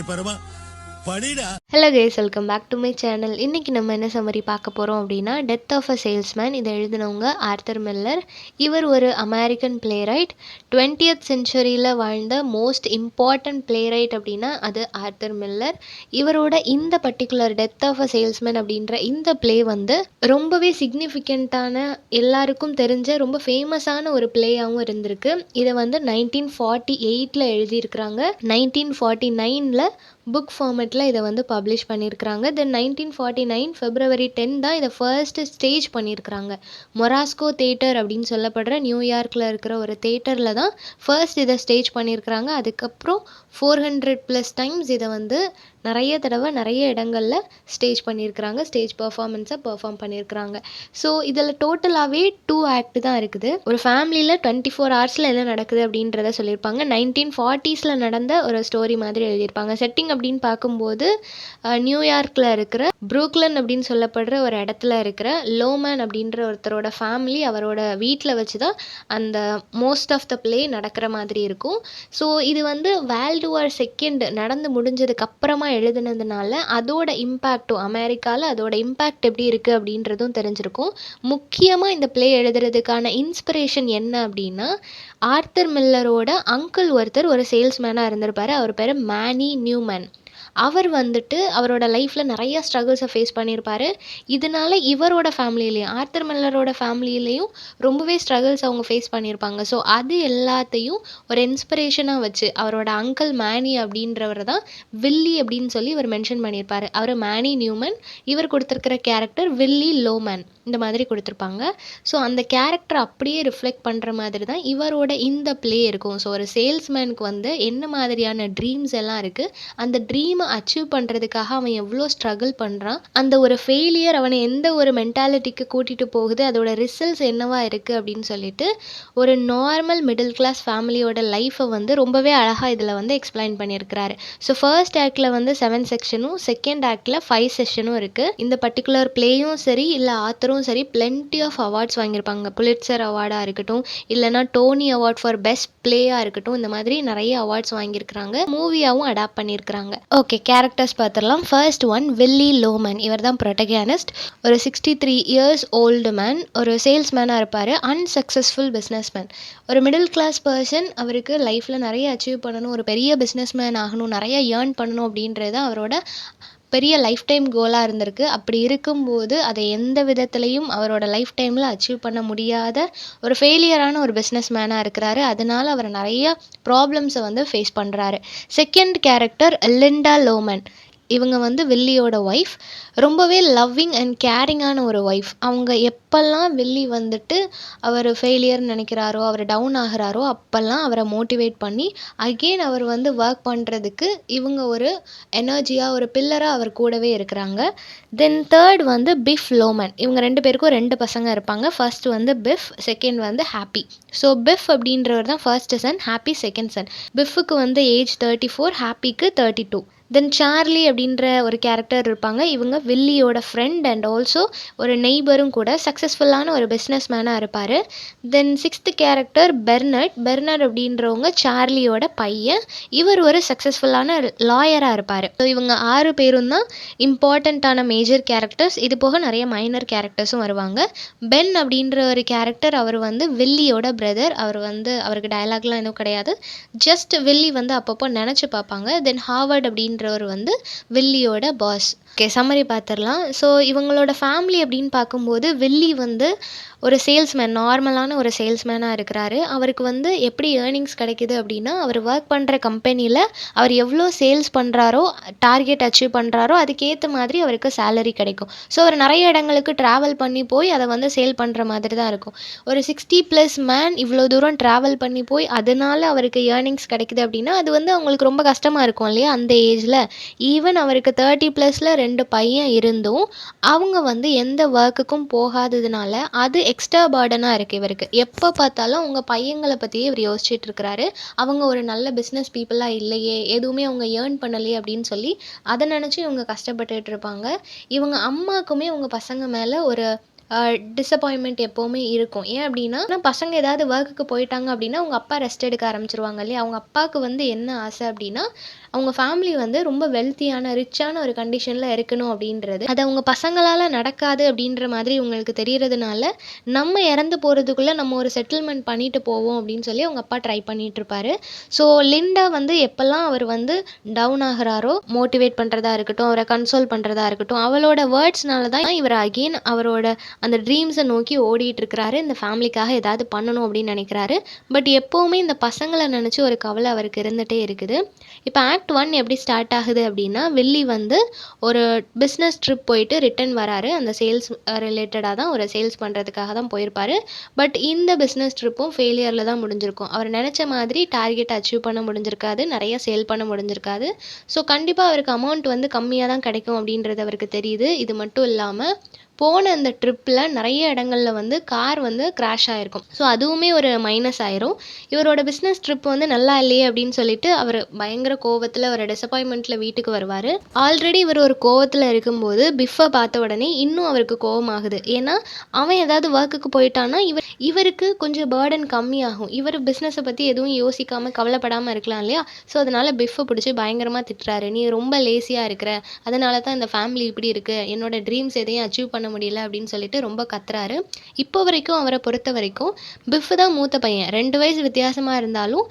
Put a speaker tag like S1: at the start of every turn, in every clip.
S1: பரமா படிடா.
S2: Hello guys, welcome back to my channel. இன்றைக்கி நம்ம என்ன சம்மரி பார்க்க போகிறோம் அப்படின்னா, டெத் ஆஃப் அ சேல்ஸ்மேன். இதை எழுதினவங்க ஆர்தர் மில்லர். இவர் ஒரு அமெரிக்கன் பிளேரைட். 20th செஞ்சுரியில் வாழ்ந்த மோஸ்ட் இம்பார்ட்டன்ட் பிளேரைட் அப்படின்னா அது ஆர்தர் மில்லர். இவரோட இந்த particular death of a salesman அப்படின்ற இந்த பிளே வந்து ரொம்பவே சிக்னிஃபிகண்ட்டான, எல்லாருக்கும் தெரிஞ்ச ரொம்ப ஃபேமஸான ஒரு பிளேயாகவும் இருந்திருக்கு. இதை வந்து 1948 எழுதியிருக்கிறாங்க. 1949 புக் ஃபார்மேட்டில் இதை வந்து பப்ளிஷ் பண்ணியிருக்கிறாங்க. தென் 1949 February 10 தான் இதை ஃபர்ஸ்ட்டு ஸ்டேஜ் பண்ணியிருக்கிறாங்க. மொராஸ்கோ தேட்டர் அப்படின்னு சொல்லப்படுற நியூயார்க்கில் இருக்கிற ஒரு தேட்டரில் தான் ஃபர்ஸ்ட் இதை ஸ்டேஜ் பண்ணியிருக்கிறாங்க. அதுக்கப்புறம் 400+ டைம்ஸ் இதை வந்து நிறைய தடவை நிறைய இடங்களில் ஸ்டேஜ் பண்ணியிருக்கிறாங்க. ஸ்டேஜ் பர்ஃபார்மன்ஸை பெர்ஃபார்ம் பண்ணியிருக்கிறாங்க. ஸோ இதில் டோட்டலாகவே 2 ஆக்ட் தான் இருக்குது. ஒரு ஃபேமிலியில் 24 ஹவர்ஸில் என்ன நடக்குது அப்படின்றத சொல்லியிருப்பாங்க. 1940s நடந்த ஒரு ஸ்டோரி மாதிரி எழுதியிருப்பாங்க. செட்டிங் அப்படின்னு பார்க்கும்போது நியூயார்க்கில் இருக்கிற ப்ரூக்லின் அப்படின்னு சொல்லப்படுற ஒரு இடத்துல இருக்கிற லோமேன் அப்படின்ற ஒருத்தரோட ஃபேமிலி, அவரோட வீட்டில் வச்சு தான் அந்த மோஸ்ட் ஆஃப் த பிளே நடக்கிற மாதிரி இருக்கும். ஸோ இது வந்து வேர்ல்டு வார் செகண்ட் நடந்து முடிஞ்சதுக்கு அப்புறமா எழுதுனதுனால அதோட இம்பேக்டும் அமெரிக்காவில் அதோட இம்பேக்ட் எப்படி இருக்குது அப்படின்றதும் தெரிஞ்சிருக்கும். முக்கியமாக இந்த பிளே எழுதுறதுக்கான இன்ஸ்பிரேஷன் என்ன அப்படின்னா, ஆர்தர் மில்லரோட அங்கிள் ஒருத்தர் ஒரு சேல்ஸ்மேனாக இருந்திருப்பார். அவர் பேர் மேனி நியூமேன். அவர் வந்துட்டு அவரோட லைஃப்பில் நிறைய ஸ்ட்ரகிள்ஸை ஃபேஸ் பண்ணியிருப்பார். இதனால இவரோட ஃபேமிலியிலையும் ஆர்தர் மில்லரோட ஃபேமிலியிலையும் ரொம்பவே ஸ்ட்ரகிள்ஸ் அவங்க ஃபேஸ் பண்ணியிருப்பாங்க. ஸோ அது எல்லாத்தையும் ஒரு இன்ஸ்பிரேஷனாக வச்சு அவரோட அங்கிள் மேனி அப்படின்றவர் தான் வில்லி அப்படின்னு சொல்லி இவர் மென்ஷன் பண்ணியிருப்பார். அவர் மேனி நியூமன். இவர் கொடுத்துருக்கிற கேரக்டர் வில்லி லோமேன் இந்த மாதிரி கொடுத்துருப்பாங்க. ஸோ அந்த கேரக்டர் அப்படியே ரிஃப்ளெக்ட் பண்ணுற மாதிரி தான் இவரோட இந்த பிளே இருக்கும். ஸோ ஒரு சேல்ஸ்மேனுக்கு வந்து என்ன மாதிரியான ட்ரீம்ஸ் எல்லாம் இருக்குது, அந்த ட்ரீமை அச்சீவ் பண்ணுறதுக்காக அவன் எவ்வளோ ஸ்ட்ரகிள் பண்ணுறான், அந்த ஒரு ஃபெயிலியர் அவனை எந்த ஒரு மென்டாலிட்டிக்கு கூட்டிகிட்டு போகுது, அதோட ரிசல்ட்ஸ் என்னவா இருக்குது அப்படின்னு சொல்லிட்டு ஒரு நார்மல் மிடில் கிளாஸ் ஃபேமிலியோட லைஃப்பை வந்து ரொம்பவே அழகாக இதில் வந்து எக்ஸ்பிளைன் பண்ணியிருக்கிறாரு. ஸோ ஃபர்ஸ்ட் ஆக்டில் வந்து 7 செக்ஷனும் செகண்ட் ஆக்டில் 5 செக்ஷனும் இருக்குது. இந்த பர்டிகுலர் பிளேயும் சரி இல்லை ஆத்தரும் சரி பிளென்டி ஆஃப் அவார்ட்ஸ் வாங்கியிருப்பாங்க. புலிட்சர் அவார்டாக இருக்கட்டும், இல்லைனா டோனி அவார்ட் ஃபார் பெஸ்ட் பிளேயாக இருக்கட்டும், இந்த மாதிரி நிறைய அவார்ட்ஸ் வாங்கியிருக்கிறாங்க. மூவியாகவும் அடாப்ட் பண்ணியிருக்கிறாங்க. ஓகே, கேரக்டர்ஸ் பார்த்துடலாம். ஃபர்ஸ்ட் ஒன் வில்லி லோமன். இவர் தான் ப்ரொட்டகனிஸ்ட். ஒரு 63 இயர்ஸ் ஓல்டு மேன். ஒரு சேல்ஸ்மேனாக இருப்பார். Unsuccessful businessman. ஒரு மிடில் கிளாஸ் பர்சன். அவருக்கு லைஃப்பில் நிறைய அச்சீவ் பண்ணணும், ஒரு பெரிய பிஸ்னஸ்மேன் ஆகணும், நிறைய ஏர்ன் பண்ணணும் அப்படின்றது அவரோட பெரிய லைஃப் டைம் கோலாக இருந்திருக்கு. அப்படி இருக்கும்போது அதை எந்த விதத்துலையும் அவரோட லைஃப் டைமில் அச்சீவ் பண்ண முடியாத ஒரு ஃபெயிலியரான ஒரு பிஸ்னஸ் மேனாக இருக்கிறாரு. அதனால் அவர் நிறைய ப்ராப்ளம்ஸை வந்து ஃபேஸ் பண்ணுறாரு. Second character Linda Loman. இவங்க வந்து வில்லியோட ஒய்ஃப். ரொம்பவே லவ்விங் அண்ட் கேரிங்கான ஒரு ஒய்ஃப். அவங்க எப்போல்லாம் வில்லி வந்துட்டு அவர் ஃபெயிலியர்னு நினைக்கிறாரோ, அவர் டவுன் ஆகிறாரோ, அப்போல்லாம் அவரை மோட்டிவேட் பண்ணி அகெயின் அவர் வந்து ஒர்க் பண்ணுறதுக்கு இவங்க ஒரு எனர்ஜியாக, ஒரு பில்லராக அவர் கூடவே இருக்கிறாங்க. தென் தேர்ட் வந்து பிஃப் லோமன். இவங்க 2 பேருக்கும் 2 பசங்க இருப்பாங்க. ஃபர்ஸ்ட் வந்து பிஃப், செகண்ட் வந்து ஹாப்பி. ஸோ பிஃப் அப்படின்றவர் தான் first son, Happy second son. பிஃபுக்கு வந்து ஏஜ் 34, ஹாப்பிக்கு 32. தென் சார்லி அப்படின்ற ஒரு கேரக்டர் இருப்பாங்க. இவங்க வில்லியோட ஃப்ரெண்ட் அண்ட் ஆல்சோ ஒரு நெய்பரும் கூட. சக்ஸஸ்ஃபுல்லான ஒரு பிஸ்னஸ் மேனாக இருப்பார். தென் சிக்ஸ்த் கேரக்டர் பெர்னட். பெர்னட் அப்படின்றவங்க சார்லியோட பையன். இவர் ஒரு சக்ஸஸ்ஃபுல்லான லாயராக இருப்பார். ஸோ இவங்க 6 பேரும் தான் இம்பார்ட்டண்ட்டான மேஜர் கேரக்டர்ஸ். இது போக நிறைய மைனர் கேரக்டர்ஸும் வருவாங்க. பென் அப்படின்ற ஒரு கேரக்டர், அவர் வந்து வில்லியோட பிரதர். அவர் வந்து அவருக்கு டயலாக்லாம் எதுவும் கிடையாது, ஜஸ்ட் வில்லி வந்து அப்பப்போ நினச்சி பார்ப்பாங்க. தென் ஹாவர்ட் அப்படின்றவர் வந்து வில்லியோட பாஸ். ஓகே, சம்மரி பார்த்துடலாம். ஸோ இவங்களோட ஃபேமிலி அப்படின்னு பார்க்கும்போது வில்லி வந்து ஒரு சேல்ஸ்மேன், நார்மலான ஒரு சேல்ஸ்மேனாக இருக்கிறாரு. அவருக்கு வந்து எப்படி ஏர்னிங்ஸ் கிடைக்கிது அப்படின்னா, அவர் ஒர்க் பண்ணுற கம்பெனியில் அவர் எவ்வளோ சேல்ஸ் பண்ணுறாரோ, டார்கெட் அச்சீவ் பண்ணுறாரோ, அதுக்கேற்ற மாதிரி அவருக்கு சேலரி கிடைக்கும். ஸோ அவர் நிறைய இடங்களுக்கு ட்ராவல் பண்ணி போய் அதை வந்து சேல் பண்ணுற மாதிரி தான் இருக்கும். ஒரு 60+ மேன் இவ்வளோ தூரம் ட்ராவல் பண்ணி போய் அதனால் அவருக்கு ஏர்னிங்ஸ் கிடைக்குது அப்படின்னா, அது வந்து அவங்களுக்கு ரொம்ப கஷ்டமாக இருக்கும் இல்லையா அந்த ஏஜில். ஈவன் அவருக்கு 30+ல் 2 பையன் இருந்தும் அவங்க வந்து எந்த ஒர்க்குக்கும் போகாததுனால அது எக்ஸ்ட்ரா பர்டனாக இருக்குது இவருக்கு. எப்போ பார்த்தாலும் அவங்க பையங்களை பற்றியே இவர் யோசிச்சுட்டு இருக்கிறாரு. அவங்க ஒரு நல்ல பிஸ்னஸ் பீப்புளாக இல்லையே, எதுவுமே அவங்க ஏர்ன் பண்ணலையே அப்படின்னு சொல்லி அதை நினச்சி இவங்க கஷ்டப்பட்டுட்டு இருப்பாங்க. இவங்க அம்மாக்குமே அவங்க பசங்க மேலே ஒரு டிசப்பாயின்மெண்ட் எப்போவுமே இருக்கும். ஏன் அப்படின்னா, பசங்க ஏதாவது ஒர்க்குக்கு போயிட்டாங்க அப்படின்னா அவங்க அப்பா ரெஸ்ட் எடுக்க ஆரம்பிச்சிருவாங்க இல்லையா. அவங்க அப்பாவுக்கு வந்து என்ன ஆசை அப்படின்னா, அவங்க ஃபேமிலி வந்து ரொம்ப வெல்த்தியான ரிச்சான ஒரு கண்டிஷனில் இருக்கணும் அப்படின்றது அது அவங்க பசங்களால் நடக்காது அப்படின்ற மாதிரி உங்களுக்கு தெரியறதுனால நம்ம இறந்து போகிறதுக்குள்ளே நம்ம ஒரு செட்டில்மெண்ட் பண்ணிட்டு போவோம் அப்படின்னு சொல்லி அவங்க அப்பா ட்ரை பண்ணிட்டு இருப்பாரு. ஸோ லிண்டா வந்து எப்போல்லாம் அவர் வந்து டவுன் ஆகுறாரோ மோட்டிவேட் பண்ணுறதா இருக்கட்டும், அவரை கன்சோல் பண்ணுறதா இருக்கட்டும், அவளோட வேர்ட்ஸ்னால தான் இவர் அகெயின் அவரோட அந்த ட்ரீம்ஸை நோக்கி ஓடிட்டு இருக்கிறாரு. இந்த ஃபேமிலிக்காக ஏதாவது பண்ணணும் அப்படின்னு நினைக்கிறாரு. பட் எப்போவுமே இந்த பசங்களை நினச்சி ஒரு கவலை அவருக்கு இருந்துகிட்டே இருக்குது. இப்போ ஆக்ட் 1 எப்படி ஸ்டார்ட் ஆகுது அப்படின்னா, வில்லி வந்து ஒரு பிஸ்னஸ் ட்ரிப் போயிட்டு ரிட்டர்ன் வராரு. அந்த சேல்ஸ் ரிலேட்டடாக தான் ஒரு சேல்ஸ் பண்ணுறதுக்காக தான் போயிருப்பார். பட் இந்த பிஸ்னஸ் ட்ரிப்பும் ஃபெயிலியரில் தான் முடிஞ்சிருக்கும். அவர் நினச்ச மாதிரி டார்கெட் அச்சீவ் பண்ண முடிஞ்சிருக்காது, நிறைய சேல் பண்ண முடிஞ்சிருக்காது. ஸோ கண்டிப்பாக அவருக்கு அமௌண்ட் வந்து கம்மியாக தான் கிடைக்கும் அப்படின்றது அவருக்கு தெரியுது. இது மட்டும் இல்லாமல் போன அந்த ட்ரிப்பில் நிறைய இடங்கள்ல வந்து கார் வந்து கிராஷ் ஆகிருக்கும். ஸோ அதுவுமே ஒரு மைனஸ் ஆயிரும். இவரோட பிஸ்னஸ் ட்ரிப் வந்து நல்லா இல்லையே அப்படின்னு சொல்லிட்டு அவர் பயங்கர கோவத்தில் ஒரு டிசப்பாயின்மெண்ட்டில் வீட்டுக்கு வருவார். ஆல்ரெடி இவர் ஒரு கோவத்தில் இருக்கும்போது பிஃபை பார்த்த உடனே இன்னும் அவருக்கு கோவமாகுது. ஏன்னா அவன் ஏதாவது ஒர்க்குக்கு போயிட்டான்னா இவருக்கு கொஞ்சம் பேர்டன் கம்மியாகும். இவர் பிஸ்னஸை பற்றி எதுவும் யோசிக்காமல் கவலைப்படாமல் இருக்கலாம் இல்லையா? ஸோ அதனால் பிஃபை பிடிச்சி பயங்கரமாக திட்டுறாரு. நீ ரொம்ப லேசியாக இருக்கிற, அதனால தான் இந்த ஃபேமிலி இப்படி இருக்குது, என்னோட ட்ரீம்ஸ் எதையும் அச்சீவ் பண்ண முடியல அப்படின்னு சொல்லிட்டு ரொம்ப கத்துறாரு. இப்போ வரைக்கும் அவரை பொறுத்த வரைக்கும் பிஃப் தான் மூத்த பையன். 2 வயசு வித்தியாசமாக இருந்தாலும்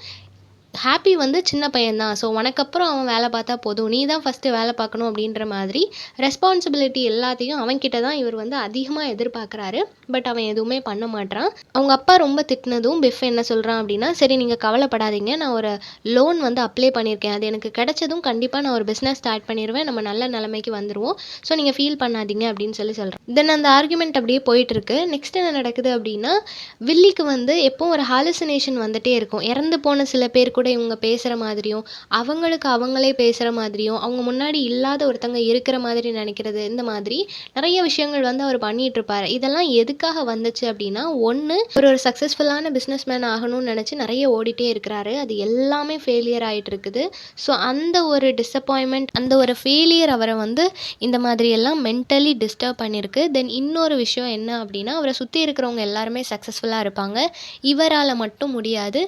S2: ஹாப்பி வந்து சின்ன பையன்தான். ஸோ உனக்கப்புறம் அவன் வேலை பார்த்தா போதும், நீ தான் ஃபஸ்ட்டு வேலை பார்க்கணும் அப்படின்ற மாதிரி ரெஸ்பான்சிபிலிட்டி எல்லாத்தையும் அவன்கிட்ட தான் இவர் வந்து அதிகமாக எதிர்பார்க்குறாரு. பட் அவன் எதுவுமே பண்ண மாட்டான். அவங்க அப்பா ரொம்ப திட்டினதும் பிஃப் என்ன சொல்கிறான் அப்படின்னா, சரி நீங்கள் கவலைப்படாதீங்க, நான் ஒரு லோன் வந்து அப்ளை பண்ணியிருக்கேன், அது எனக்கு கிடைச்சதும் கண்டிப்பாக நான் ஒரு பிஸ்னஸ் ஸ்டார்ட் பண்ணிடுவேன், நம்ம நல்ல நிலைமைக்கு வந்துடுவோம், ஸோ நீங்கள் ஃபீல் பண்ணாதீங்க அப்படின்னு சொல்கிறான். தென் அந்த ஆர்குமெண்ட் அப்படியே போயிட்டுருக்கு. நெக்ஸ்ட் என்ன நடக்குது அப்படின்னா, வில்லிக்கு வந்து எப்போ ஒரு ஹாலுசினேஷன் வந்துட்டே இருக்கும். இறந்து போன சில பேர் கூட இவங்க பேசுகிற மாதிரியும், அவங்களுக்கு அவங்களே பேசுகிற மாதிரியும், அவங்க முன்னாடி இல்லாத ஒருத்தங்க இருக்கிற மாதிரி நினைக்கிறது, இந்த மாதிரி நிறைய விஷயங்கள் வந்து அவர் பண்ணிட்டு இருப்பார். இதெல்லாம் எதுக்காக வந்துச்சு அப்படின்னா, ஒன்று ஒரு சக்ஸஸ்ஃபுல்லான பிஸ்னஸ் மேன் ஆகணும்னு நினச்சி நிறைய ஓடிட்டே இருக்கிறாரு. அது எல்லாமே ஃபெயிலியர் ஆகிட்டு இருக்குது. ஸோ அந்த ஒரு டிசப்பாயின்மெண்ட், அந்த ஒரு ஃபெயிலியர் அவரை வந்து இந்த மாதிரி எல்லாம் மென்டலி டிஸ்டர்ப் பண்ணியிருக்கு. தென் இன்னொரு விஷயம் என்ன அப்படின்னா, அவரை சுற்றி இருக்கிறவங்க எல்லாருமே சக்ஸஸ்ஃபுல்லாக இருப்பாங்க, இவரால் மட்டும் முடியாது.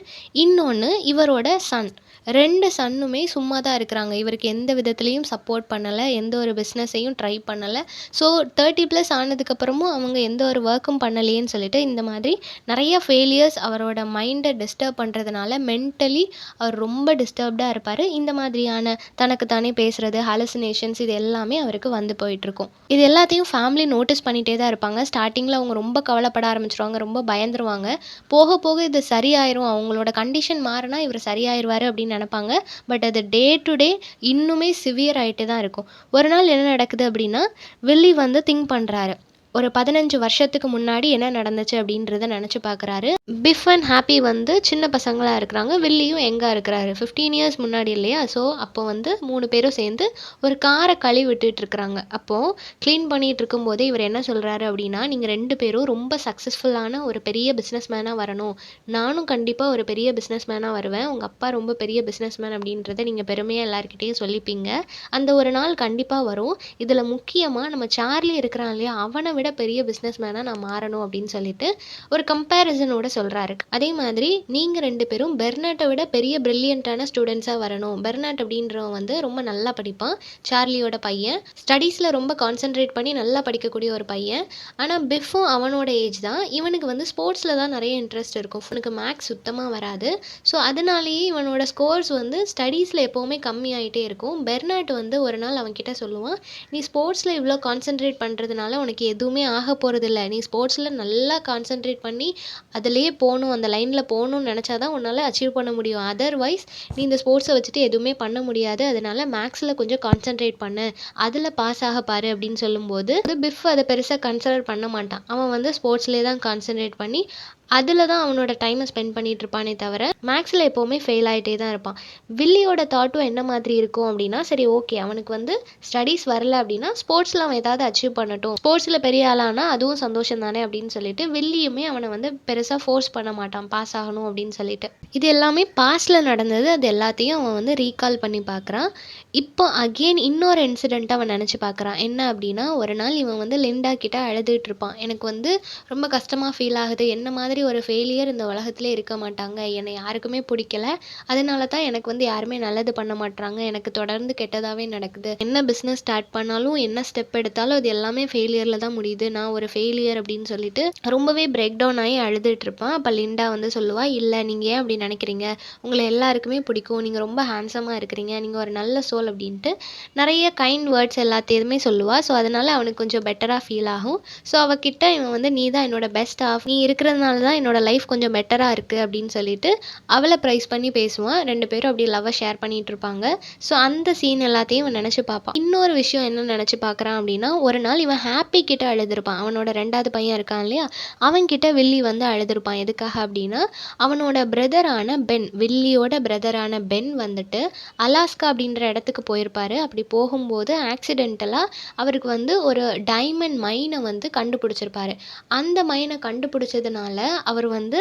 S2: இன்னொன்று இவரோட சன், 2 சன்னுமே சும்மா தான் இருக்கிறாங்க. இவருக்கு எந்த விதத்துலேயும் சப்போர்ட் பண்ணலை, எந்த ஒரு பிஸ்னஸையும் ட்ரை பண்ணலை. ஸோ 30+ ஆனதுக்கப்புறமும் அவங்க எந்த ஒரு ஒர்க்கும் பண்ணலையேன்னு சொல்லிட்டு இந்த மாதிரி நிறைய ஃபெயிலியர்ஸ் அவரோட மைண்டை டிஸ்டர்ப் பண்ணுறதுனால மென்டலி அவர் ரொம்ப டிஸ்டர்ப்டாக இருப்பார். இந்த மாதிரியான தனக்கு தானே பேசுகிறது, ஹாலுசினேஷன்ஸ், இது எல்லாமே அவருக்கு வந்து போயிட்டுருக்கும். இது எல்லாத்தையும் ஃபேமிலி நோட்டீஸ் பண்ணிகிட்டே தான் இருப்பாங்க. ஸ்டார்டிங்கில் அவங்க ரொம்ப கவலைப்பட ஆரம்பிச்சிருவாங்க, ரொம்ப பயந்துருவாங்க. போக போக இது சரியாயிரும், அவங்களோட கண்டிஷன் மாறினா இவர் சரியாயிருவார் அப்படின்னு நினைப்பாங்க. பட் அது டே டு டே இன்னுமே சிவியர் ஆகிட்டே தான் இருக்கும். ஒரு நாள் என்ன நடக்குது அப்படின்னா, வில்லி வந்து திங்க் பண்ணுறாரு, ஒரு 15 வருஷத்துக்கு முன்னாடி என்ன நடந்துச்சு அப்படின்றத நினச்சி பார்க்குறாரு. பிஃப் அண்ட் ஹாப்பி வந்து சின்ன பசங்களாக இருக்கிறாங்க, வில்லியும் எங்கே இருக்கிறாரு, 15 இயர்ஸ் முன்னாடி இல்லையா? ஸோ அப்போ வந்து 3 பேரும் சேர்ந்து ஒரு காரை கழுவி விட்டுட்ருக்குறாங்க. அப்போது க்ளீன் பண்ணிகிட்டு இருக்கும்போதே இவர் என்ன சொல்கிறாரு அப்படின்னா, நீங்கள் 2 பேரும் ரொம்ப சக்ஸஸ்ஃபுல்லான ஒரு பெரிய பிஸ்னஸ் மேனாக வரணும், நானும் கண்டிப்பாக ஒரு பெரிய பிஸ்னஸ் மேனாக வருவேன், உங்கள் அப்பா ரொம்ப பெரிய பிஸ்னஸ் மேன் அப்படின்றத நீங்கள் பெருமையாக எல்லாருக்கிட்டேயும் சொல்லிப்பீங்க, அந்த ஒரு நாள் கண்டிப்பாக வரும். இதில் முக்கியமாக நம்ம சார்லி இருக்கிறான் இல்லையா, அவனை விட பெரிய பிஸ்னஸ் மேனாக நான் மாறணும் அப்படின்னு சொல்லிட்டு ஒரு கம்பேரிசனோட சொல்கிறாரு. அதே மாதிரி நீங்கள் 2 பேரும் பெர்னாட்டை விட பெரிய பிரில்லியண்ட்டான ஸ்டூடெண்ட்ஸாக வரணும். பெர்னாட் அப்படின்றவன் வந்து ரொம்ப நல்லா படிப்பான், சார்லியோட பையன், ஸ்டடீஸில் ரொம்ப கான்சென்ட்ரேட் பண்ணி நல்லா படிக்கக்கூடிய ஒரு பையன். ஆனால் பிஃப்பும் அவனோட ஏஜ் தான். இவனுக்கு வந்து ஸ்போர்ட்ஸில் தான் நிறைய இன்ட்ரெஸ்ட் இருக்கும், இவனுக்கு மேக்ஸ் சுத்தமாக வராது. ஸோ அதனாலேயே இவனோட ஸ்கோர்ஸ் வந்து ஸ்டடீஸில் எப்போவுமே கம்மியாயிட்டே இருக்கும். பெர்னாட் வந்து ஒரு நாள் அவன்கிட்ட சொல்லுவான், நீ ஸ்போர்ட்ஸில் இவ்வளோ கான்சென்ட்ரேட் பண்ணுறதுனால உனக்கு எதுவுமே ஆக போகிறதில்ல, நீ ஸ்போர்ட்ஸில் நல்லா கான்சென்ட்ரேட் பண்ணி அதிலே போகணும், அந்த லைனில் போகணும்னு நினச்சா தான் உன்னால் அச்சீவ் பண்ண முடியும், அதர்வைஸ் நீ இந்த ஸ்போர்ட்ஸை வச்சுட்டு எதுவுமே பண்ண முடியாது, அதனால் மேக்ஸில் கொஞ்சம் கான்சென்ட்ரேட் பண்ணு, அதில் பாஸ் ஆக பாரு அப்படின்னு சொல்லும்போது பிஃப் அதை பெருசாக கன்சிடர் பண்ண மாட்டான். அவன் வந்து ஸ்போர்ட்ஸ்லேயே தான் கான்சென்ட்ரேட் பண்ணி அதில் தான் அவனோட டைமை ஸ்பெண்ட் பண்ணிகிட்டு இருப்பானே தவிர மேக்ஸில் எப்போவுமே ஃபெயில் ஆகிட்டே தான் இருப்பான். வில்லியோட தாட்டும் என்ன மாதிரி இருக்கும் அப்படின்னா, சரி ஓகே அவனுக்கு வந்து ஸ்டடீஸ் வரல அப்படின்னா ஸ்போர்ட்ஸில் அவன் ஏதாவது அச்சீவ் பண்ணட்டும், ஸ்போர்ட்ஸில் பெரிய ஆளானா அதுவும் சந்தோஷம் தானே அப்படின்னு சொல்லிட்டு வில்லியுமே அவனை வந்து பெருசாக ஃபோர்ஸ் பண்ண மாட்டான் பாஸ் ஆகணும் அப்படின்னு சொல்லிட்டு. இது எல்லாமே பாஸ்டில் நடந்தது, அது எல்லாத்தையும் அவன் வந்து ரீகால் பண்ணி பார்க்குறான். இப்போ அகெயின் இன்னொரு இன்சிடெண்ட்டை அவன் நினச்சி பார்க்குறான். என்ன அப்படின்னா, ஒரு நாள் இவன் வந்து லிண்டா கிட்ட அழுதுட்டு இருப்பான், எனக்கு வந்து ரொம்ப கஷ்டமாக ஃபீல் ஆகுது, என்ன மாதிரி மாதிரி ஒரு ஃபெயிலியர் இந்த உலகத்திலே இருக்க மாட்டாங்க. என்னை யாருக்குமே பிடிக்கல. அதனால தான் எனக்கு வந்து யாருமே நல்லது பண்ண மாட்றாங்க. எனக்கு தொடர்ந்து கெட்டதாவே நடக்குது. என்ன பிஸ்னஸ் ஸ்டார்ட் பண்ணாலும், என்ன ஸ்டெப் எடுத்தாலும் அது எல்லாமே ஃபெயிலியர்ல தான் முடியுது. நான் ஒரு ஃபெயிலியர் அப்படின்னு சொல்லிட்டு ரொம்பவே பிரேக் டவுன் ஆகி அழுதுட்டு இருப்பான். அப்ப லிண்டா வந்து சொல்லுவா, "இல்ல நீங்க ஏன் அப்படி நினைக்கிறீங்க? உங்கள எல்லாருக்குமே பிடிக்கும். நீங்க ரொம்ப ஹேண்ட்ஸமா இருக்கிறீங்க. நீங்க ஒரு நல்ல சோல்" அப்படின்ட்டு நிறைய கைண்ட் வேர்ட்ஸ் எல்லாத்தையுமே சொல்லுவா. ஸோ அதனால அவனுக்கு கொஞ்சம் பெட்டரா ஃபீல் ஆகும். ஸோ அவகிட்ட இவன் வந்து, "நீ தான் என்னோட பெஸ்ட் ஆஃப். நீ இருக்கிறதுனால தான் என்னோட லைஃப் கொஞ்சம் பெட்டரா இருக்கு" அப்படின்னு சொல்லிட்டு அவளை ப்ரைஸ் பண்ணி பேசுவான். 2 பேரும் அப்படி லவ்வை ஷேர் பண்ணிட்டு இருப்பாங்க. ஸோ அந்த சீன் எல்லாத்தையும் இவன் நினச்சி பார்ப்பான். இன்னொரு விஷயம் என்ன நினச்சி பார்க்குறான் அப்படின்னா, ஒரு நாள் இவன் ஹாப்பி கிட்ட அழுதுருப்பான். அவனோட 2வது பையன் இருக்கான் இல்லையா, அவன்கிட்ட வில்லி வந்து அழுதுருப்பான். எதுக்காக அப்படின்னா, அவனோட பிரதரான பென், வில்லியோட பிரதரான பென் வந்துட்டு அலாஸ்கா அப்படின்ற இடத்துக்கு போயிருப்பாரு. அப்படி போகும்போது ஆக்சிடென்டலாக அவருக்கு வந்து ஒரு டைமண்ட் மைனை வந்து கண்டுபிடிச்சிருப்பாரு. அந்த மைனை கண்டுபிடிச்சதுனால அவர் வந்து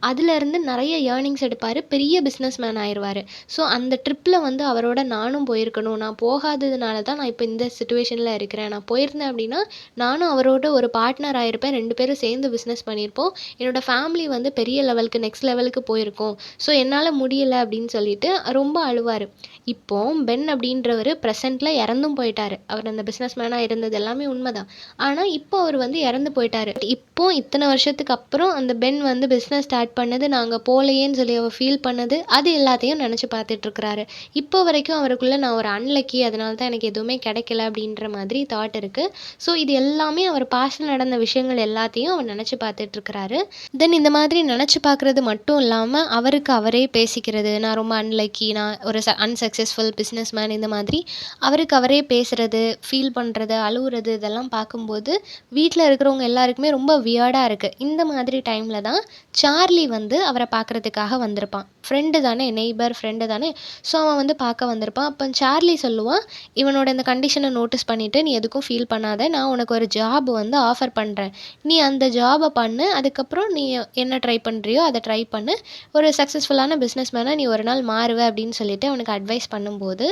S2: அதுலேருந்து நிறைய ஏர்னிங்ஸ் எடுப்பார். பெரிய பிஸ்னஸ் மேன் ஆயிடுவார். ஸோ அந்த ட்ரிப்பில் வந்து அவரோட நானும் போயிருக்கணும். நான் போகாததுனால தான் நான் இப்போ இந்த சிச்சுவேஷனில் இருக்கிறேன். நான் போயிருந்தேன் அப்படின்னா நானும் அவரோட ஒரு பார்ட்னர் ஆயிருப்பேன். 2 பேரும் சேர்ந்து பிஸ்னஸ் பண்ணியிருப்போம். என்னோடய ஃபேமிலி வந்து பெரிய லெவலுக்கு, நெக்ஸ்ட் லெவலுக்கு போயிருக்கோம். ஸோ என்னால் முடியலை அப்படின்னு சொல்லிட்டு ரொம்ப அழுவார். இப்போ பென் அப்படின்றவர் ப்ரெசென்ட்டில் இறந்தும் போயிட்டார். அவர் அந்த பிஸ்னஸ் மேனாக இருந்தது எல்லாமே உண்மைதான். ஆனால் இப்போ அவர் வந்து இறந்து போயிட்டார். இப்போ இத்தனை வருஷத்துக்கு அப்புறம் அந்த பென் வந்து பிஸ்னஸ் ஸ்டார்ட் பண்ணது, நாங்கள் போகலையேன்னு சொல்லி அவர் ஃபீல் பண்ணது, அது எல்லாத்தையும் நினச்சி பார்த்துட்ருக்கிறாரு. இப்போ வரைக்கும் அவருக்குள்ளே நான் ஒரு அன்லக்கி, அதனால தான் எனக்கு எதுவுமே கிடைக்கல அப்படின்ற மாதிரி தாட் இருக்குது. ஸோ இது எல்லாமே அவர் பாஸ்டில் நடந்த விஷயங்கள் எல்லாத்தையும் அவர் நினச்சி பார்த்துட்ருக்கிறாரு. தென் இந்த மாதிரி நினச்சி பார்க்குறது மட்டும் இல்லாமல் அவருக்கு அவரே பேசிக்கிறது, நான் ரொம்ப அன்லக்கி, நான் ஒரு அன்சக்ஸஸ்ஃபுல் பிஸ்னஸ் மேன், இந்த மாதிரி அவருக்கு அவரே பேசுகிறது, ஃபீல் பண்ணுறது, அழுவுறது, இதெல்லாம் பார்க்கும்போது வீட்டில் இருக்கிறவங்க எல்லாருக்குமே ரொம்ப வியர்டாக இருக்குது. இந்த மாதிரி டைமில் தான் சார்லி வந்து அவரை பார்க்குறதுக்காக வந்திருப்பான். ஃப்ரெண்டு தானே, நெய்பர் ஃப்ரெண்டு தானே. ஸோ அவன் வந்து பார்க்க வந்திருப்பான். அப்போ சார்லி சொல்லுவான், இவனோட இந்த கண்டிஷனை நோட்டீஸ் பண்ணிவிட்டு, "நீ எதுக்கும் ஃபீல் பண்ணாத, நான் உனக்கு ஒரு ஜாப் வந்து ஆஃபர் பண்ணுறேன். நீ அந்த ஜாபை பண்ணு. அதுக்கப்புறம் நீ என்ன ட்ரை பண்ணுறியோ அதை ட்ரை பண்ணு. ஒரு சக்ஸஸ்ஃபுல்லான பிஸ்னஸ் மேனாக நீ ஒரு நாள் மாறுவ" அப்படின்னு சொல்லிட்டு அவனுக்கு அட்வைஸ் பண்ணும்போது,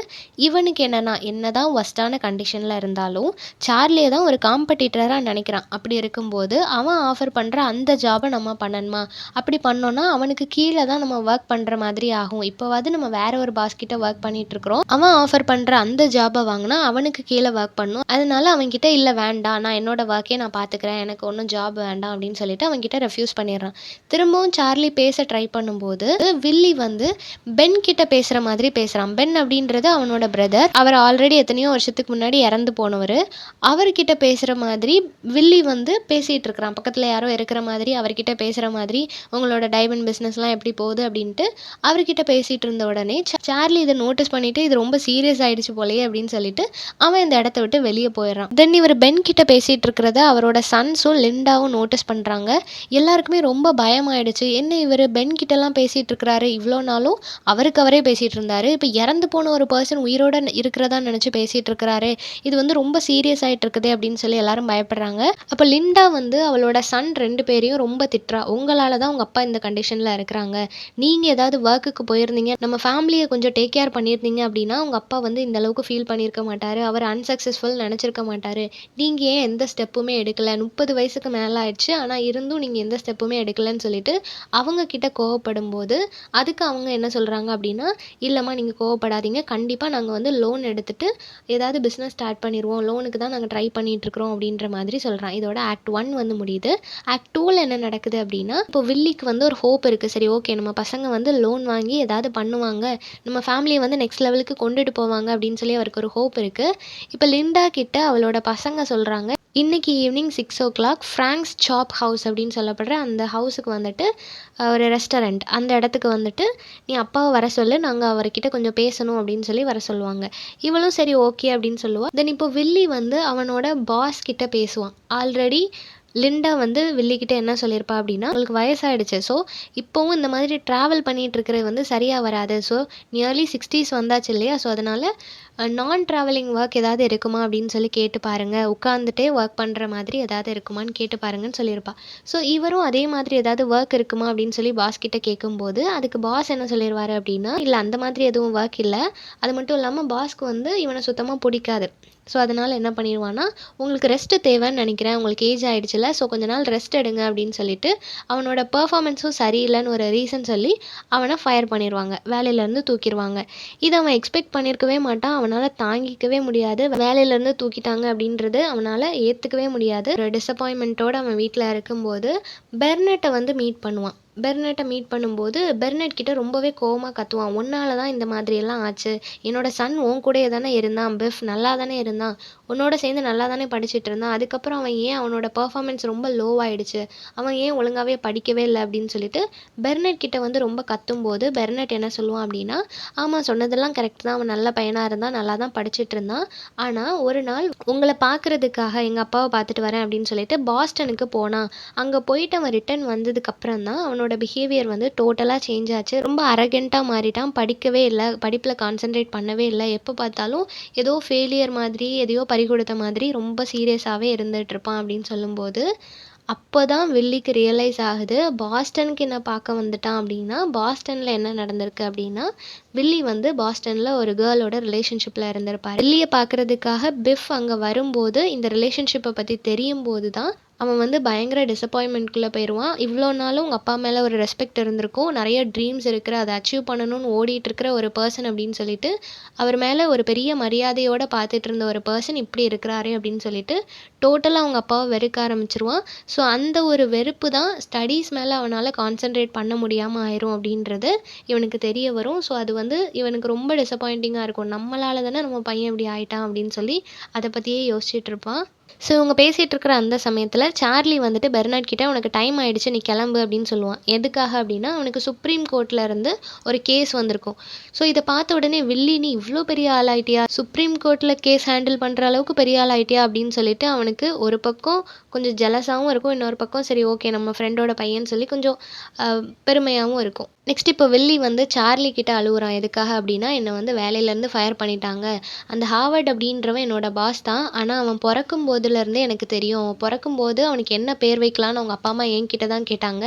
S2: இவனுக்கு என்னென்னா, என்னதான் ஒஸ்ட்டான கண்டிஷனில் இருந்தாலும் சார்லியை தான் ஒரு காம்படிட்டராக நினைக்கிறான். அப்படி இருக்கும்போது அவன் ஆஃபர் பண்ணுற அந்த ஜாபை நம்ம பண்ணணுமா? அப்படி பண்ணோன்னா அவனுக்கு கீழே தான் நம்ம ஒர்க் பண்ணுற மாதிரி ஆகும். இப்போவாது நம்ம வேற ஒரு பாஸ்கிட்ட ஒர்க் பண்ணிகிட்ருக்குறோம். அவன் ஆஃபர் பண்ணுற அந்த ஜாபை வாங்கினா அவனுக்கு கீழே ஒர்க் பண்ணணும். அதனால அவன்கிட்ட, "இல்லை வேண்டாம், நான் என்னோட ஒர்க்கே நான் பார்த்துக்கிறேன், எனக்கு ஒன்றும் ஜாப் வேண்டாம்" அப்படின்னு சொல்லிட்டு அவன்கிட்ட ரெஃப்யூஸ் பண்ணிடுறான். திரும்பவும் சார்லி பேச ட்ரை பண்ணும்போது வில்லி வந்து பென் கிட்ட பேசுகிற மாதிரி பேசுகிறான். பென் அப்படின்றது அவனோட பிரதர். அவர் ஆல்ரெடி எத்தனையோ வருஷத்துக்கு முன்னாடி இறந்து போனவர். அவர்கிட்ட பேசுகிற மாதிரி வில்லி வந்து பேசிகிட்டு இருக்கிறான். பக்கத்தில் யாரோ இருக்கிற மாதிரி அவர்கிட்ட பேசுகிற மாதிரி, "உங்களோட டைமண்ட் பிஸ்னஸ்லாம் எப்படி போகுது?" அப்படின்ட்டு அவர்கிட்ட பேசிகிட்டு இருந்த உடனே சார்லி இதை நோட்டீஸ் பண்ணிவிட்டு, "இது ரொம்ப சீரியஸ் ஆகிடுச்சு போலையே" அப்படின்னு சொல்லிட்டு அவன் இந்த இடத்த விட்டு வெளியே போயிடுறான். தென் இவர் பென் கிட்ட பேசிகிட்டு இருக்கிறத அவரோட சன்ஸும் லிண்டாவும் நோட்டீஸ் பண்ணுறாங்க. எல்லாருக்குமே ரொம்ப பயமாயிடுச்சு. என்ன இவர் பென் கிட்டலாம் பேசிகிட்டு இருக்கிறாரு, இவ்வளோ நாளும் அவருக்கு அவரே பேசிகிட்டு இருந்தார், இப்போ இறந்து போன ஒரு பர்சன் உயிரோட இருக்கிறதா நினச்சி பேசிகிட்டு இருக்கிறாரு, இது வந்து ரொம்ப சீரியஸ் ஆகிட்டு இருக்குதே அப்படின்னு சொல்லி எல்லாரும் பயப்படுறாங்க. அப்போ லிண்டா வந்து அவளோட சன் 2 பேரையும் ரொம்ப திட்டுறா. "உங்களால் தான் உங்கள் அப்பா இந்த கண்டிஷனில் இருக்கிறாங்க. நீங்கள் ஏதாவது ஒர்க்குக்கு போயிருந்தீங்க, நம்ம ஃபேமிலியை கொஞ்சம் டேக் கேர் பண்ணியிருந்தீங்க அப்படின்னா உங்கள் அப்பா வந்து இந்த அளவுக்கு ஃபீல் பண்ணியிருக்க மாட்டார், அவர் அன்சக்ஸஸ்ஃபுல் நினச்சிருக்க மாட்டார். நீங்கள் ஏன் எந்த ஸ்டெப்புமே எடுக்கலை? 30 வயசுக்கு மேலே ஆயிடுச்சு, ஆனால் இருந்தும் நீங்கள் எந்த ஸ்டெப்புமே எடுக்கலைன்னு சொல்லிட்டு அவங்க கிட்ட கோவப்படும் போது, அதுக்கு அவங்க என்ன சொல்கிறாங்க அப்படின்னா, "இல்லைம்மா நீங்கள் கோவப்படாதீங்க, கண்டிப்பாக நாங்கள் வந்து லோன் எடுத்துகிட்டு ஏதாவது பிஸ்னஸ் ஸ்டார்ட் பண்ணிடுவோம், லோனுக்கு தான் நாங்கள் ட்ரை பண்ணிகிட்ருக்குறோம்" அப்படின்ற மாதிரி சொல்கிறான். இதோட ஆக்ட் 1 வந்து முடியுது. ஆக்ட் 2ல் என்ன நடக்குது அப்படின்னா, இப்போ வில்லிக்கு வந்து ஒரு ஹோப் இருக்குது. சரி, ஓகே, நம்ம பசங்க வந்து லோன் வாங்கி ஏதாவது பண்ணுவாங்க, நம்ம ஃபேமிலியை வந்து நெக்ஸ்ட் லெவலுக்கு கொண்டுட்டு போவாங்க அப்படின்னு சொல்லி அவருக்கு ஒரு ஹோப் இருக்குது. இப்போ லிண்டா கிட்ட அவளோட பசங்க சொல்கிறாங்க, "இன்னைக்கு ஈவினிங் 6 o'clock ஃப்ராங்க்ஸ் சாப் ஹவுஸ் அப்படின்னு சொல்லப்படுற அந்த ஹவுஸுக்கு வந்துட்டு ஒரு ரெஸ்டாரண்ட், அந்த இடத்துக்கு வந்துட்டு நீ அப்பாவை வர சொல்லு, நாங்கள் அவர்கிட்ட கொஞ்சம் பேசணும்" அப்படின்னு சொல்லி வர சொல்லுவாங்க. இவளும் சரி ஓகே அப்படின்னு சொல்லுவாள். தென் இப்போ வில்லி வந்து அவனோட பாஸ் கிட்ட பேசுவான். ஆல்ரெடி லிண்டா வந்து வில்லிக்கிட்ட என்ன சொல்லியிருப்பா அப்படின்னா, "அவளுக்கு வயசாயிடுச்சு, ஸோ இப்போவும் இந்த மாதிரி ட்ராவல் பண்ணிகிட்டு இருக்கிறது வந்து சரியாக வராது. ஸோ நியர்லி 60s வந்தாச்சு இல்லையா, ஸோ அதனால் நான் ட்ராவலிங் ஒர்க் ஏதாவது இருக்குமா அப்படின்னு சொல்லி கேட்டு பாருங்க. உட்காந்துட்டே ஒர்க் பண்ணுற மாதிரி ஏதாவது இருக்குமான்னு கேட்டு பாருங்கன்னு சொல்லியிருப்பா. ஸோ இவரும் அதே மாதிரி ஏதாவது ஒர்க் இருக்குமா அப்படின்னு சொல்லி பாஸ் கிட்ட கேட்கும்போது, அதுக்கு பாஸ் என்ன சொல்லிருவாரு அப்படின்னா, "இல்ல அந்த மாதிரி எதுவும் ஒர்க் இல்ல. அது மட்டும் இல்லாம பாஸ்க்கு வந்து இவன சுத்தமா புடிக்காது. ஸோ அதனால என்ன பண்ணிருவான்னா, உங்களுக்கு ரெஸ்ட் தேவைன்னு நெனைக்கிறேன். உங்களுக்கு ஏஜ் ஆயிடுச்சுல்ல. ஸோ கொஞ்ச நாள் ரெஸ்ட் எடுங்க" அப்படின்னு சொல்லிட்டு, அவனோட பெர்ஃபார்மன்ஸும் சரியில்லன்னு ஒரு ரீசன் சொல்லி, அவன ஃபயர் பண்ணிருவாங்க. வேலையிலேருந்து தூக்கிருவாங்க. இத அவன் எக்ஸ்பெக்ட் பண்ணியிருக்கவே மாட்டான். அவனால தாங்கிக்கவே முடியாது. வேலையிலேருந்து தூக்கிட்டாங்க அப்படின்றது அவனால ஏத்துக்கவே முடியாது. ஒரு டிசப்பாயின்ட்மென்ட்டோட அவன் வீட்ல இருக்கும்போது, பெர்னட்ட வந்து மீட் பண்ணுவான். பெர்னட்ட மீட் பண்ணும்போது, பெர்னட் கிட்ட ரொம்பவே கோவமா கத்துவான். "உன்னால தான் இந்த மாதிரியெல்லாம் ஆச்சு. என்னோட சன் உன் கூடயே தானே இருந்தான். பிஃப் நல்லா தானே இருந்தான். உன்னோட சேர்ந்து நல்லா தானே படிச்சுட்டு இருந்தான். அதுக்கப்புறம் அவன் ஏன் அவனோட பெர்ஃபார்மன்ஸ் ரொம்ப லோவாயிடுச்சு. அவன் ஏன் ஒழுங்காவே படிக்கவே இல்ல" அப்படின்னு சொல்லிட்டு பெர்னட் கிட்ட வந்து ரொம்ப கத்தும்போது, பெர்னட் என்ன சொல்லுவான் அப்படின்னா, "ஆமா சொன்னதெல்லாம் கரெக்ட் தான். அவன் நல்ல பையனா இருந்தான். நல்லா தான் படிச்சுட்டு இருந்தான். ஆனா ஒரு நாள் உங்கள பார்க்கறதுக்காக எங்க அப்பாவ பார்த்துட்டு வரேன் அப்படின்னு சொல்லிட்டு பாஸ்டனுக்கு போனான். அங்க போயிட்டு அவன் ரிட்டர்ன் வந்ததுக்கப்புறம் தான் அவனோட பிஹேவியர் வந்து டோட்டலா சேஞ்ச் ஆச்சு. ரொம்ப அரகன்ட்டா மாறிட்டான். படிக்கவே இல்ல. படிப்புல கான்சன்ட்ரேட் பண்ணவே இல்ல. எப்ப பார்த்தாலும் ஏதோ ஃபெயிலியர் மாதிரி, எதையோ பறிகொடுத்த மாதிரி ரொம்ப சீரியஸாவே இருந்துட்டுருப்பான்" அப்படின்னு சொல்லும்போது, அப்பதான் வில்லிக்கு ரியலைஸ் ஆகுது. பாஸ்டனுக்கு என்ன பார்க்க வந்துட்டான் அப்படின்னா, பாஸ்டன்ல என்ன நடந்திருக்கு அப்படின்னா, வில்லி வந்து பாஸ்டன்ல ஒரு கேர்ளோட ரிலேஷன்ஷிப்ல இருந்திருப்பாரு. வில்லிய பார்க்கறதுக்காக பிஃப் அங்க வரும்போது, இந்த ரிலேஷன்ஷிப்ப பத்தி தெரியும்போது தான், அவன் வந்து பயங்கர டிசப்பாயின்ட்மென்ட்குள்ள போயிருவான். இவ்ளோ நாளும் உங்க அப்பா மேல ஒரு ரெஸ்பெக்ட் இருந்திருக்கும். நெறைய ட்ரீம்ஸ் இருக்கு. அத அச்சீவ் பண்ணணும்னு ஓடிட்டு இருக்கிற ஒரு பெர்சன் அப்படின்னு சொல்லிட்டு, அவர் மேல ஒரு பெரிய மரியாதையோட பார்த்துட்டு இருந்த ஒரு பெர்சன் இப்படி இருக்கிறாரே அப்படின்னு சொல்லிட்டு, டோட்டலா அவங்க அப்பாவ வெறுக்க ஆரம்பிச்சுருவான். ஸோ அந்த ஒரு வெறுப்பு தான் ஸ்டடீஸ் மேல அவனால கான்சன்ட்ரேட் பண்ண முடியாம ஆயிரும் அப்படின்றது இவனுக்கு தெரிய வரும். ஸோ அது வந்து இவனுக்கு ரொம்ப டிசப்பாயிண்டிங்கா இருக்கும். நம்மளால தானே நம்ம பையன் இப்படி ஆயிட்டான் அப்படின்னு சொல்லி அத பத்தியே யோசிச்சுட்டு இருப்பான். ஸோ இவங்க பேசிட்டு இருக்கிற அந்த சமயத்துல சார்லி வந்துட்டு பெர்னார்ட் கிட்ட, "உனக்கு டைம் ஆயிடுச்சு. நீ கிளம்பு" அப்படின்னு சொல்லுவான். எதுக்காக அப்படின்னா, அவனுக்கு சுப்ரீம் கோர்ட்ல இருந்து ஒரு கேஸ் வந்திருக்கும். ஸோ இத பார்த்த உடனே, "வில்லி நீ இவ்ளோ பெரிய ஆளாயிட்டியா? சுப்ரீம் கோர்ட்ல கேஸ் ஹேண்டில் பண்ற அளவுக்கு பெரிய ஆளாயிட்டியா?" அப்படின்னு சொல்லிட்டு அவனுக்கு ஒரு பக்கம் கொஞ்சம் ஜெலஸாவும் இருக்கும். இன்னொரு பக்கம் சரி ஓகே நம்ம ஃப்ரெண்டோட பையன்னு சொல்லி கொஞ்சம் பெருமையாவும் இருக்கும். நெக்ஸ்ட் இப்போ வில்லி வந்து சார்லி கிட்ட அழுவுறான். எதுக்காக அப்படின்னா, "என்ன வந்து வேலையிலேருந்து ஃபயர் பண்ணிட்டாங்க. அந்த ஹாவர்ட் அப்படின்றவன் என்னோட பாஸ் தான். ஆனா அவன் பொறக்கும் போதுலேருந்தே எனக்கு தெரியும். அவன் பொறக்கும்போது அவனுக்கு என்ன பேர் வைக்கலான்னு அவங்க அப்பா, அம்மா என்கிட்ட தான் கேட்டாங்க.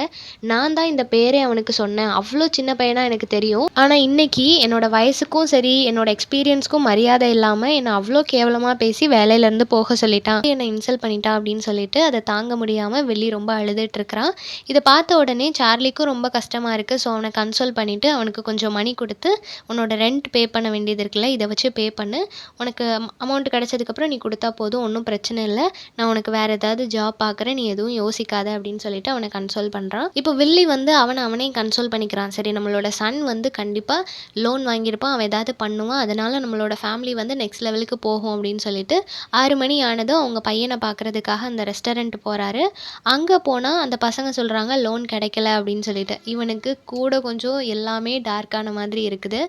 S2: நான் தான் இந்த பேரே அவனுக்கு சொன்னேன். அவ்ளோ சின்ன பையனா எனக்கு தெரியும். ஆனா இன்னைக்கு என்னோட வயசுக்கும் சரி, என்னோட எக்ஸ்பீரியன்ஸ்க்கும் மரியாதை இல்லாம என்ன அவ்ளோ கேவலமா பேசி வேலையிலேருந்து போக சொல்லிட்டான். என்ன இன்சல்ட் பண்ணிட்டான்" அப்படின்னு சொல்லிட்டு அத தாங்க முடியாம வில்லி ரொம்ப அழுதுட்டு இருக்கிறான். இத பார்த்த உடனே சார்லிக்கும் ரொம்ப கஷ்டமா இருக்கு. ஸோ அவன கன்சோல் பண்ணிட்டு அவனுக்கு கொஞ்சம் மணி குடுத்து, "உன்னோட ரெண்ட் பே பண்ண வேண்டியது இருக்குல்ல, இத வச்சு பே பண்ணு. உனக்கு அமௌண்ட் கிடைச்சதுக்கப்புறம் நீ குடுத்தா போதும். ஒண்ணும் பிரச்சனை இல்ல. நான் உனக்கு வேற ஏதாவது ஜாப் பார்க்குறேன். நீ எதுவும் யோசிக்காத" அப்படின்னு சொல்லிட்டு அவன கன்சோல் பண்றான். இப்போ வில்லி வந்து அவனே கன்சோல் பண்ணிக்கிறான். சரி நம்மளோட சன் வந்து கண்டிப்பா லோன் வாங்கியிருப்பான். அவன் ஏதாவது பண்ணுவான். அதனால நம்மளோட ஃபேமிலி வந்து நெக்ஸ்ட் லெவலுக்கு போகும் அப்படின்னு சொல்லிட்டு 6 மணி ஆனதும் அவங்க பையன பார்க்கறதுக்காக அந்த ரெஸ்டாரண்ட் போறாரு. அங்க போனா அந்த பசங்க சொல்றாங்க லோன் கிடைக்கல அப்படின்னு சொல்லிட்டு. இவனுக்கு கூட கொஞ்சம் எல்லாமே டார்க்கான மாதிரி இருக்குது.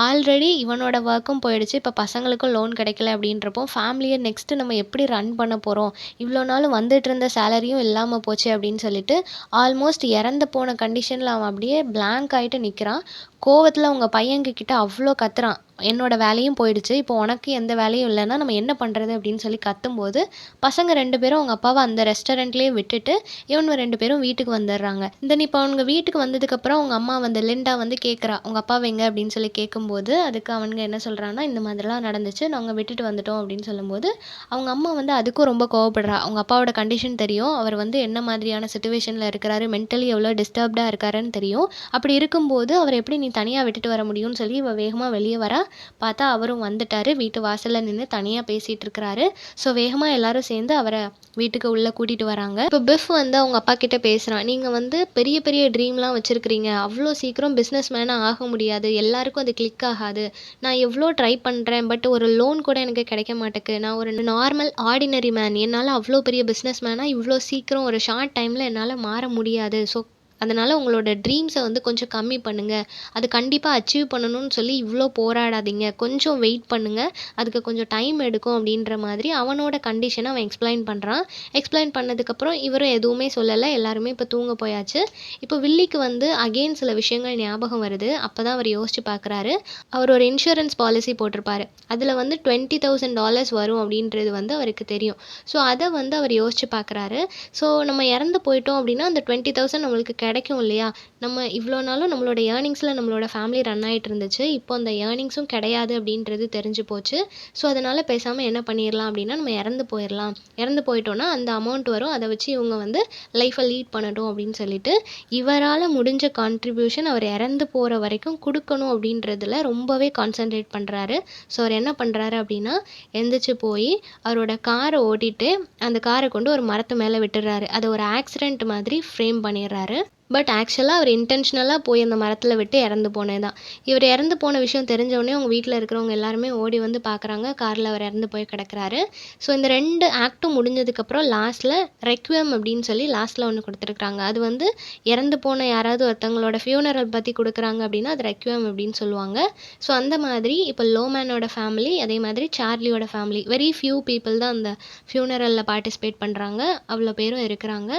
S2: ஆல்ரெடி இவனோட ஒர்க்கும் போயிடுச்சு. இப்ப பசங்களுக்கும் லோன் கிடைக்கல அப்படின்றப்போ, ஃபேமிலிய நெக்ஸ்ட் நம்ம எப்படி ரன் பண்ண போறோம்? இவ்ளோ நாள் வந்துட்டு இருந்த சேலரியும் இல்லாம போச்சே அப்படின்னு சொல்லிட்டு, ஆல்மோஸ்ட் இறந்து போன கண்டிஷன்ல அவன் அப்படியே பிளாங்க் ஆயிட்டு நிக்கிறான். கோவத்துல அவங்க பையன்கிட்ட அவ்ளோ கத்துறான். "என்னோட வேலையும் போயிடுச்சு. இப்போ உனக்கு எந்த வேலையும் இல்லன்னா நம்ம என்ன பண்றது?" அப்படின்னு சொல்லி கத்தும்போது, பசங்க 2 பேரும் அவங்க அப்பாவ அந்த ரெஸ்டாரண்ட்லயே விட்டுட்டு, இவனுங்க 2 பேரும் வீட்டுக்கு வந்துடுறாங்க. இப்போ அவனுங்க வீட்டுக்கு வந்ததுக்கப்புறம் அவங்க அம்மா வந்து லிண்டா வந்து கேட்குறா, "உங்க அப்பாவ எங்க?" அப்படின்னு சொல்லி கேட்கும்போது, அதுக்கு அவனுங்க என்ன சொல்றான்னா, "இந்த மாதிரிலாம் நடந்துச்சு. நாங்க விட்டுட்டு வந்துட்டோம்" அப்படின்னு சொல்லும்போது, அவங்க அம்மா வந்து அதுக்கும் ரொம்ப கோவப்படுறா. அவங்க அப்பாவோட கண்டிஷன் தெரியும். அவர் வந்து என்ன மாதிரியான சிச்சுவேஷன்ல இருக்கிறாரு, மென்டலி எவ்வளோ டிஸ்டர்ப்டா இருக்காருன்னு தெரியும். அப்படி இருக்கும்போது, அவர எப்படி நீ தனியா விட்டுட்டு வர முடியும்னு சொல்லி இவ வேகமா வெளிய வரா. பார்த்தா அவரும் வந்துட்டாரு. வீட்டு வாசல்ல நின்னு தனியா பேசிட்டு இருக்கிறாரு. ஸோ வேகமா எல்லாரும் சேர்ந்து அவர வீட்டுக்கு உள்ள கூட்டிட்டு வராங்க. இப்போ பிஃப் வந்து அவங்க அப்பா கிட்ட பேசுறான். "நீங்க வந்து பெரிய பெரிய ட்ரீம்லாம் வச்சிருக்கிறீங்க. அவ்ளோ சீக்கிரம் பிசினஸ் மேனா ஆக முடியாது. எல்லாருக்கும் அது கிளிக் ஆகாது. நான் எவ்ளோ ட்ரை பண்றேன். பட் ஒரு லோன் கூட எனக்கு கிடைக்க மாட்டேக்கு. நான் ஒரு நார்மல் ஆர்டினரி மேன். என்னால அவ்ளோ பெரிய பிசினஸ் மேனா இவ்ளோ சீக்கிரம் ஒரு ஷார்ட் டைம்ல என்னால மாற முடியாது. ஸோ அதனால் உங்களோட ட்ரீம்ஸை வந்து கொஞ்சம் கம்மி பண்ணுங்கள், அது கண்டிப்பாக அச்சீவ் பண்ணணும்னு சொல்லி இவ்வளோ போராடாதீங்க, கொஞ்சம் வெயிட் பண்ணுங்கள், அதுக்கு கொஞ்சம் டைம் எடுக்கும் அப்படின்ற மாதிரி அவனோட கண்டிஷனை அவன் எக்ஸ்பிளைன் பண்ணுறான். எக்ஸ்பிளைன் பண்ணதுக்கப்புறம் இவரும் எதுவுமே சொல்லலை, எல்லாருமே இப்போ தூங்க போயாச்சு. இப்போ வில்லிக்கு வந்து அகெயின் சில விஷயங்கள் ஞாபகம் வருது. அப்போ தான் அவர் யோசிச்சு பார்க்குறாரு. அவர் ஒரு இன்சூரன்ஸ் பாலிசி போட்டிருப்பாரு. அதில் வந்து $20,000 வரும் அப்படின்றது வந்து அவருக்கு தெரியும். ஸோ அதை வந்து அவர் யோசிச்சு பார்க்குறாரு. ஸோ நம்ம இறந்து போயிட்டோம் அப்படின்னா அந்த 20,000 நம்மளுக்கு கிடைக்கும் இல்லையா? நம்ம இவ்வளோ நாளும் நம்மளோட ஏர்னிங்ஸில் நம்மளோட ஃபேமிலி ரன் ஆகிட்டு இருந்துச்சு. இப்போ அந்த ஏர்னிங்ஸும் கிடையாது அப்படின்றது தெரிஞ்சு போச்சு. ஸோ அதனால் பேசாமல் என்ன பண்ணிடலாம் அப்படின்னா நம்ம இறந்து போயிடலாம். இறந்து போயிட்டோன்னா அந்த அமௌண்ட் வரும், அதை வச்சு இவங்க வந்து லைஃப்பை லீட் பண்ணட்டும் அப்படின்னு சொல்லிட்டு இவரால் முடிஞ்ச கான்ட்ரிபியூஷன் அவர் இறந்து போகிற வரைக்கும் கொடுக்கணும் அப்படின்றதுல ரொம்பவே கான்சென்ட்ரேட் பண்ணுறாரு. ஸோ அவர் என்ன பண்ணுறாரு அப்படின்னா எந்திரிச்சு போய் அவரோட காரை ஓட்டிட்டு அந்த காரை கொண்டு ஒரு மரத்து மேலே விட்டுறாரு. அதை ஒரு ஆக்சிடெண்ட் மாதிரி ஃப்ரேம் பண்ணிடுறாரு. பட் ஆக்சுவலாக அவர் இன்டென்ஷனலாக போய் அந்த மரத்தில் விட்டு இறந்து போனது தான். இவர் இறந்து போன விஷயம் தெரிஞ்சவொடனே அவங்க வீட்டில் இருக்கிறவங்க எல்லாருமே ஓடி வந்து பார்க்குறாங்க. காரில் அவர் இறந்து போய் கிடக்குறாரு. ஸோ இந்த 2 ஆக்ட்டும் முடிஞ்சதுக்கப்புறம் லாஸ்ட்டில் ரெக்வியம் அப்படின்னு சொல்லி லாஸ்ட்டில் ஒன்று கொடுத்துருக்குறாங்க. அது வந்து இறந்து போன யாராவது ஒருத்தவங்களோட ஃபியூனரல் பற்றி கொடுக்குறாங்க அப்படின்னா அது ரெக்வியம் அப்படின்னு சொல்லுவாங்க. ஸோ அந்த மாதிரி இப்போ லோமேனோட ஃபேமிலி, அதே மாதிரி சார்லியோட ஃபேமிலி, வெரி ஃபியூ பீப்புள் தான் அந்த ஃபியூனரலில் பார்ட்டிசிபேட் பண்ணுறாங்க. அவ்வளோ பேரும் இருக்கிறாங்க.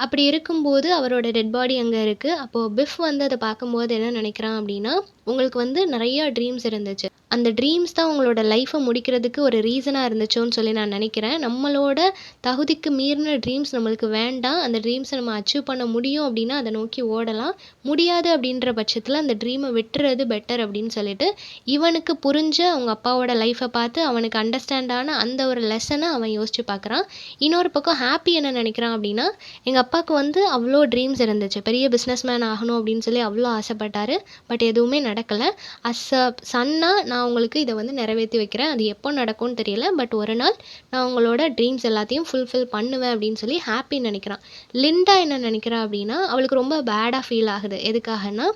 S2: அப்படி இருக்கும்போது அவரோட டெட் பாடி அங்கே இருக்குது. அப்போது பிஃப் வந்து அதை பார்க்கும்போது என்ன நினைக்கிறான் அப்படின்னா, உங்களுக்கு வந்து நிறையா ட்ரீம்ஸ் இருந்துச்சு, அந்த ட்ரீம்ஸ் தான் உங்களோட லைஃப்பை முடிக்கிறதுக்கு ஒரு ரீசனாக இருந்துச்சோன்னு சொல்லி நான் நினைக்கிறேன். நம்மளோட தகுதிக்கு மீறின ட்ரீம்ஸ் நம்மளுக்கு வேண்டாம். அந்த ட்ரீம்ஸை நம்ம அச்சீவ் பண்ண முடியும் அப்படின்னா அதை நோக்கி ஓடலாம். முடியாது அப்படின்ற பட்சத்தில் அந்த ட்ரீமை விட்டுறது பெட்டர் அப்படின்னு சொல்லிட்டு இவனுக்கு புரிஞ்ச அவங்க அப்பாவோட லைஃப்பை பார்த்து அவனுக்கு அண்டர்ஸ்டாண்டான அந்த ஒரு லெசனை அவன் யோசிச்சு பார்க்குறான். இன்னொரு பக்கம் ஹாப்பி என்ன நினைக்கிறான் அப்படின்னா, எங்கள் அப்பாவுக்கு வந்து அவ்வளோ ட்ரீம்ஸ் இருந்துச்சு, பெரிய பிஸ்னஸ் மேன் ஆகணும் அப்படின்னு சொல்லி அவ்வளோ ஆசைப்பட்டார். பட் எதுவுமே நடக்கலை. அஸ் அ சன்னாக நான் உங்களுக்கு இதை வந்து நிறைவேற்றி வைக்கிறேன். அது எப்போ நடக்கும்னு தெரியல, பட் ஒரு நாள் நான் உங்களோட ட்ரீம்ஸ் எல்லாத்தையும் ஃபுல்ஃபில் பண்ணுவேன் அப்படின்னு சொல்லி ஹாப்பி நினைக்கிறான். லிண்டா என்ன நினைக்கிறா அப்படின்னா, அவளுக்கு ரொம்ப பேடாக ஃபீல் ஆகுது. எதுக்காகனா,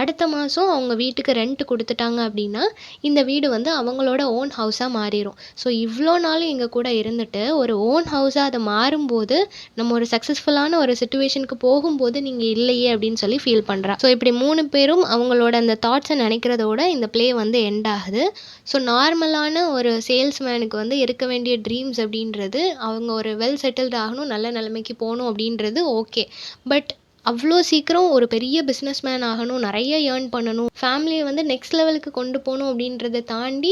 S2: அடுத்த மாதம் அவங்க வீட்டுக்கு ரெண்ட் கொடுத்துட்டாங்க அப்படின்னா இந்த வீடு வந்து அவங்களோட ஓன் ஹவுஸாக மாறிடும். ஸோ இவ்வளோ நாள் எங்கள் கூட இருந்துட்டு ஒரு ஓன் ஹவுஸாக அதை மாறும்போது நம்ம ஒரு சக்ஸஸ்ஃபுல்லான ஒரு சிச்சுவேஷனுக்கு போகும்போது நீங்கள் இல்லையே அப்படின்னு சொல்லி ஃபீல் பண்ணுறா. ஸோ இப்படி 3 பேரும் அவங்களோட அந்த தாட்ஸை நினைக்கிறதோட இந்த ப்ளே வந்து எண்ட் ஆகுது. ஸோ நார்மலான ஒரு சேல்ஸ்மேனுக்கு வந்து இருக்க வேண்டிய ட்ரீம்ஸ் அப்படின்றது அவங்க ஒரு வெல் செட்டில்டு ஆகணும், நல்ல நிலைமைக்கு போகணும் அப்படின்றது ஓகே. பட் அவ்வளோ சீக்கிரம் ஒரு பெரிய பிஸ்னஸ் மேன் ஆகணும், நிறைய ஏர்ன் பண்ணணும், ஃபேமிலியை வந்து நெக்ஸ்ட் லெவலுக்கு கொண்டு போகணும் அப்படின்றத தாண்டி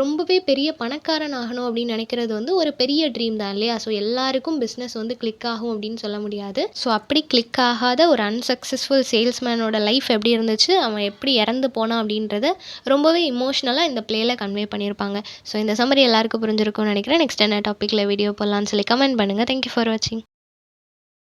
S2: ரொம்பவே பெரிய பணக்காரன் ஆகணும் அப்படின்னு நினைக்கிறது வந்து ஒரு பெரிய ட்ரீம் தான் இல்லையா? ஸோ எல்லாருக்கும் பிஸ்னஸ் வந்து கிளிக் ஆகும் அப்படின்னு சொல்ல முடியாது. ஸோ அப்படி கிளிக் ஆகாத ஒரு அன்சக்ஸஸ்ஃபுல் சேல்ஸ்மேனோட லைஃப் எப்படி இருந்துச்சு, அவன் எப்படி இறந்து போனான் அப்படின்றத ரொம்பவே இமோஷ்னலாக இந்த ப்ளேயில் கன்வே பண்ணியிருப்பாங்க. ஸோ இந்த சம்மரி எல்லாருக்கும் புரிஞ்சிருக்கும்னு நினைக்கிறேன். நெக்ஸ்ட் என்ன டாப்பிக்கில் வீடியோ போடலான்னு சொல்லி கமெண்ட் பண்ணுங்கள். தேங்க்யூ ஃபார் வாட்சிங்.